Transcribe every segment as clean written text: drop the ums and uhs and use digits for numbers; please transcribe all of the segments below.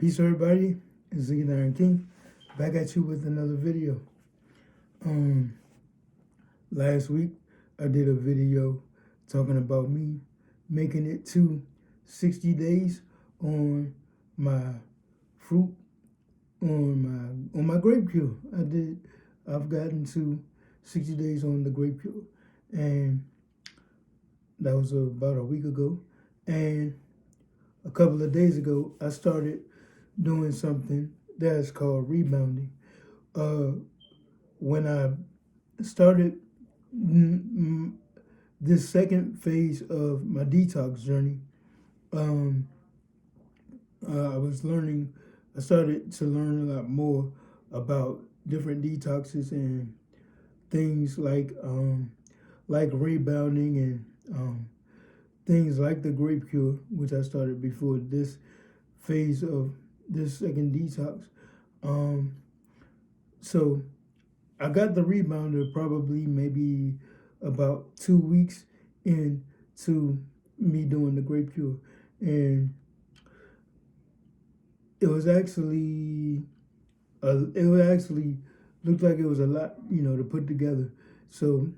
Peace, everybody. It's Ziggy Iron King back at you with another video. Last week I did a video talking about me making it to 60 days on my fruit on my grape cure. I've gotten to 60 days on the grape cure, and that was about a week ago. And a couple of days ago I started doing something that's called rebounding. When I started this second phase of my detox journey, I started to learn a lot more about different detoxes and things like rebounding and things like the grape cure, which I started before this phase of this second detox. So I got the rebounder probably maybe about 2 weeks into me doing the grape cure, and it actually looked like it was a lot, to put together. So,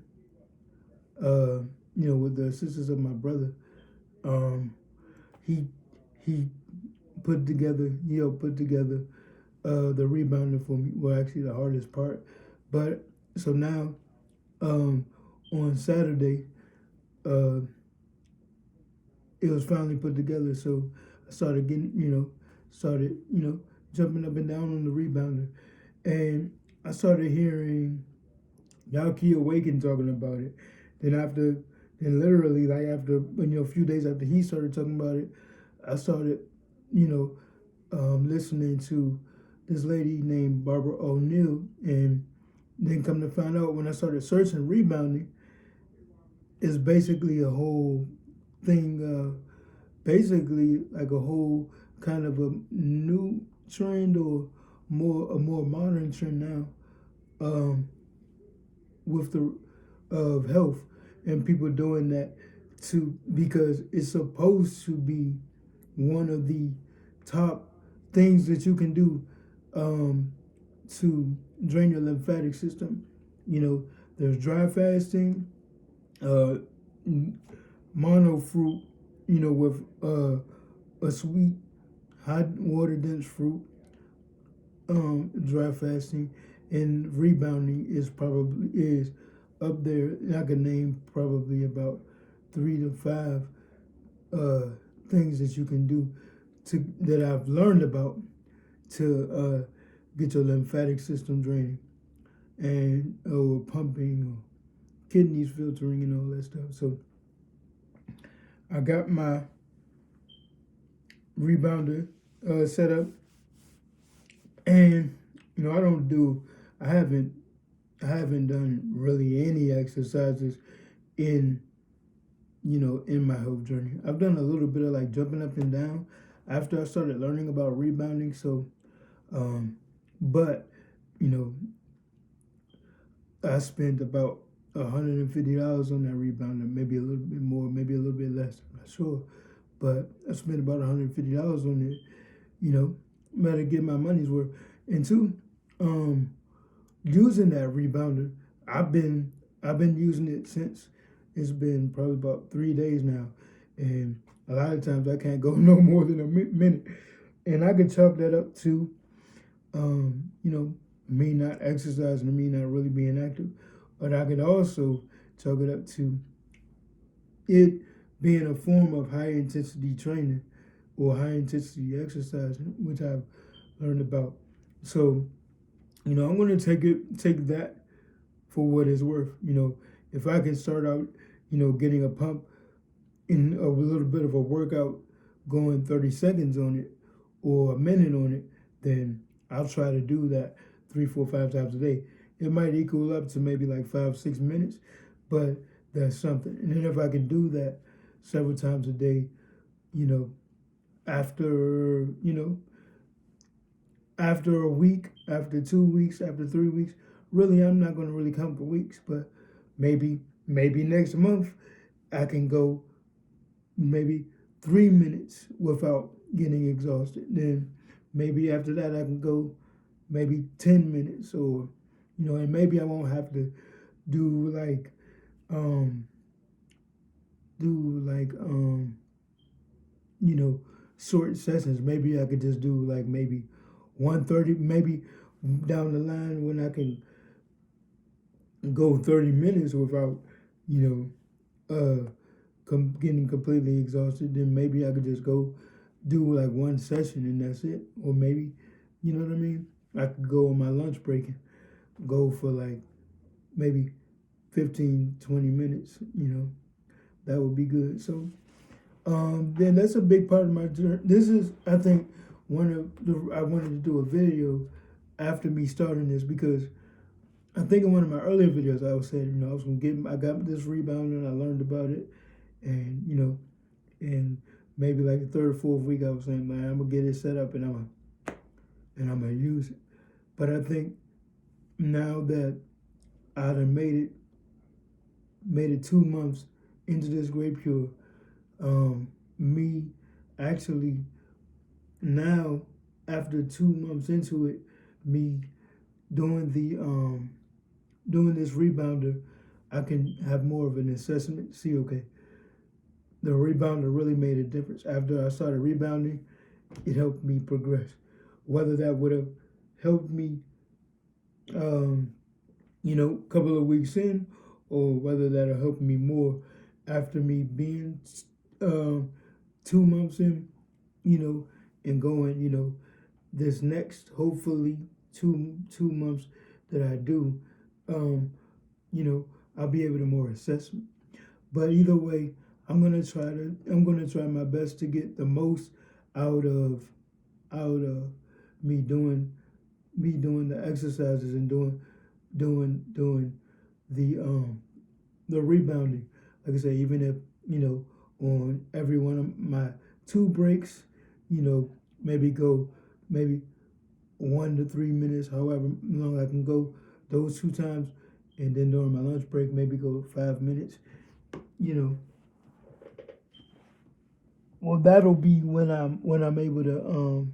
with the assistance of my brother, he helped put together the rebounder for me. Well, actually, the hardest part. But so now, on Saturday, it was finally put together. So I started jumping up and down on the rebounder, and I started hearing Yaki Awaken talking about it. Then literally, like after a few days after he started talking about it, I started listening to this lady named Barbara O'Neill, and then come to find out when I started searching rebounding, it's basically a whole thing, basically like a whole kind of a new trend or a more modern trend now, with the of health and people doing that because it's supposed to be one of the top things that you can do to drain your lymphatic system. There's dry fasting, mono fruit, with a sweet, hot water dense fruit, dry fasting, and rebounding is up there. I can name probably about 3 to 5 things that you can do that I've learned about to get your lymphatic system draining and or pumping or kidneys filtering and all that stuff. So I got my rebounder set up, and I haven't done really any exercises in my health journey. I've done a little bit of like jumping up and down after I started learning about rebounding. So, but I spent about $150 on that rebounder, maybe a little bit more, maybe a little bit less. I'm not sure, but I spent about $150 on it. Better get my money's worth. And two, using that rebounder, I've been using it since it's been probably about 3 days now, and a lot of times I can't go no more than a minute, and I could chalk that up to me not exercising and me not really being active, but I could also chalk it up to it being a form of high intensity training or high intensity exercising, which I've learned about. So, I'm going to take that for what it's worth. If I can start out, getting a pump in a little bit of a workout, going 30 seconds on it or a minute on it, then I'll try to do that 3, 4, 5 times a day. It might equal up to maybe like 5, 6 minutes, but that's something. And then if I can do that several times a day, after a week, after 2 weeks, after 3 weeks, really, I'm not going to really count for weeks, but maybe next month I can go maybe 3 minutes without getting exhausted. Then maybe after that I can go maybe 10 minutes, or and maybe I won't have to do like um do like short sessions. Maybe I could just do like maybe 1:30, maybe down the line when I can go 30 minutes without getting completely exhausted. Then maybe I could just go do like one session and that's it. Or maybe, you know what I mean? I could go on my lunch break and go for like maybe 15-20 minutes. That would be good. So then that's a big part of my journey. This is, I think, I wanted to do a video after me starting this, because I think in one of my earlier videos I was saying, I got this rebound and I learned about it, and and maybe like the third or fourth week I was saying, man, I'm gonna get it set up and I'm gonna use it. But I think now that I done made it 2 months into this Great Cure, me actually now, after 2 months into it, me doing this rebounder, I can have more of an assessment. See, okay, the rebounder really made a difference. After I started rebounding, it helped me progress. Whether that would have helped me, a couple of weeks in, or whether that'll help me more after me being 2 months in, and going, this next, hopefully, two months that I do, I'll be able to more assess me. But either way, I'm gonna try my best to get the most out of me doing the exercises and doing the rebounding. Like I say, even if on every one of my 2 breaks, maybe go 1 to 3 minutes, however long I can go those 2 times, and then during my lunch break maybe go 5 minutes. Well, that'll be when I'm able to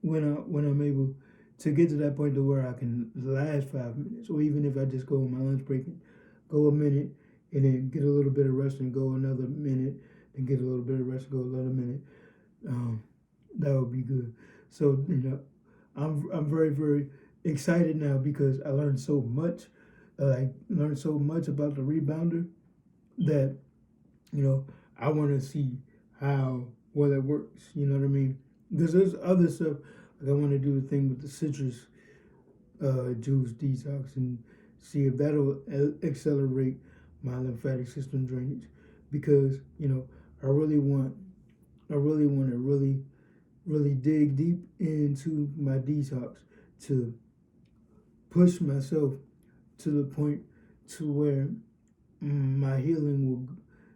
when I'm able to get to that point to where I can last 5 minutes, or even if I just go on my lunch break and go a minute and then get a little bit of rest and go another minute and get a little bit of rest and go another minute. That would be good. So I'm very, very excited now because I learned so much. I learned so much about the rebounder that I want to see how well it works. You know what I mean? Because there's other stuff. Like I want to do a thing with the citrus juice detox and see if that'll accelerate my lymphatic system drainage. Because I really want to really dig deep into my detox to push myself to the point to where my healing will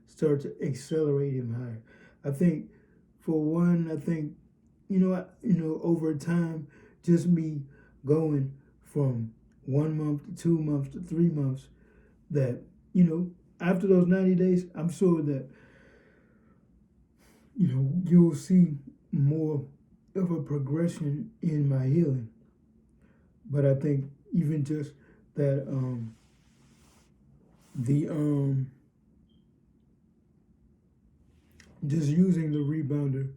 start to accelerate even higher. I think, for one, over time, just me going from 1 month to 2 months to 3 months, that after those 90 days, I'm sure that you'll see more of a progression in my healing. But I think even just that just using the rebounder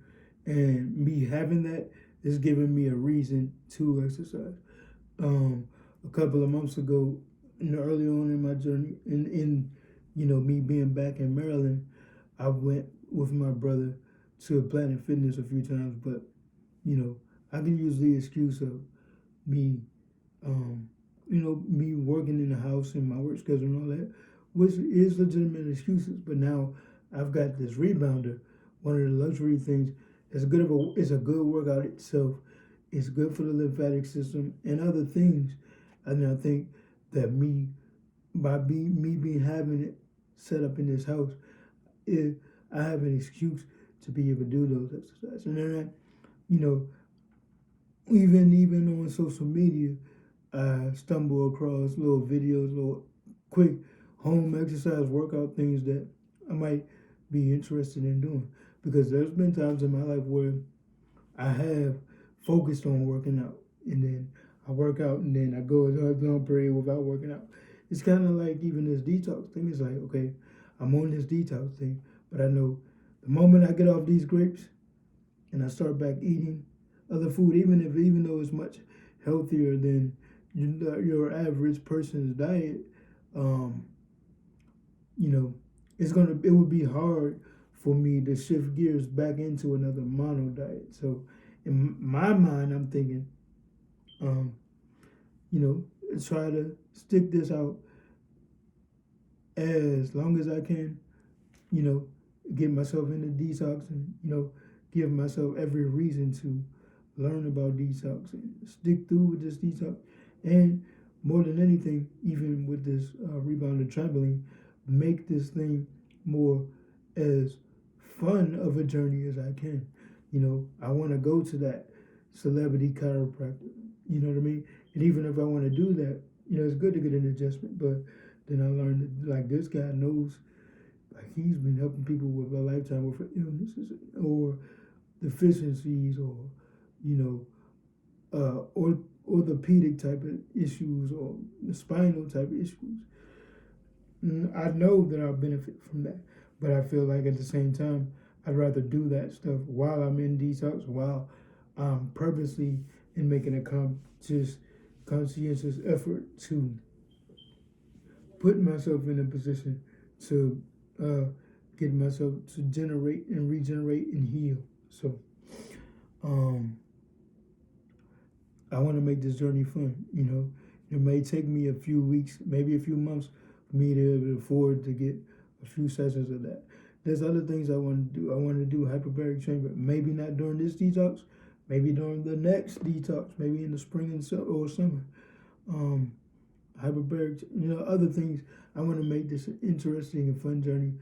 and me having that is giving me a reason to exercise. A couple of months ago, early on in my journey, in me being back in Maryland, I went with my brother to Planet Fitness a few times, but I can use the excuse of me, me working in the house and my work schedule and all that, which is legitimate excuses. But now I've got this rebounder. One of the luxury things is it's a good workout itself. It's good for the lymphatic system and other things. And I think that me having it set up in this house, I have an excuse to be able to do those exercises. And then even on social media, I stumble across little videos, little quick home exercise workout things that I might be interested in doing. because there's been times in my life where I have focused on working out, and then I work out, and then I go a long period without working out. It's kind of like even this detox thing. It's like, okay, I'm on this detox thing, but I know the moment I get off these grapes and I start back eating other food, even though it's much healthier than your average person's diet, um, you know, it would be hard for me to shift gears back into another mono diet. So in my mind, I'm thinking, um, you know, try to stick this out as long as I can, you know, get myself into detox and, you know, give myself every reason to learn about detox and stick through with this detox. And more than anything, even with this Rebounder Trampoline, make this thing more as fun of a journey as I can. You know, I want to go to that celebrity chiropractor. You know what I mean? And even if I want to do that, you know, it's good to get an adjustment. But then I learned that, like, this guy knows, like, he's been helping people with a lifetime with illnesses or deficiencies or, you know, or orthopedic type of issues or the spinal type of issues. I know that I'll benefit from that, but I feel like at the same time, I'd rather do that stuff while I'm in detox, while I'm purposely in making a conscientious effort to put myself in a position to get myself to generate and regenerate and heal. So, I want to make this journey fun. You know, it may take me a few weeks, maybe a few months, for me to afford to get a few sessions of that. There's other things I want to do. I want to do hyperbaric training, but maybe not during this detox. Maybe during the next detox. Maybe in the spring and or summer. Hyperbaric, you know, other things. I want to make this an interesting and fun journey.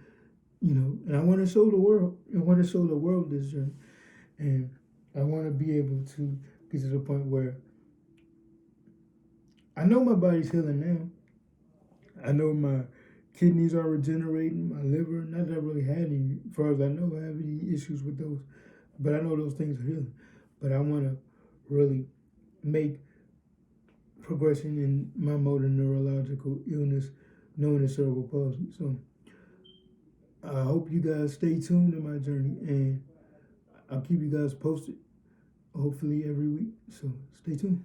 You know, and I want to show the world. I want to show the world this journey, and I want to be able to get to the point where I know my body's healing now. I know my kidneys are regenerating, my liver. Not that I really had any, as far as I know, I have any issues with those, but I know those things are healing. But I want to really make progression in my motor neurological illness known as cerebral palsy. So I hope you guys stay tuned in my journey, and I'll keep you guys posted, hopefully every week. So stay tuned.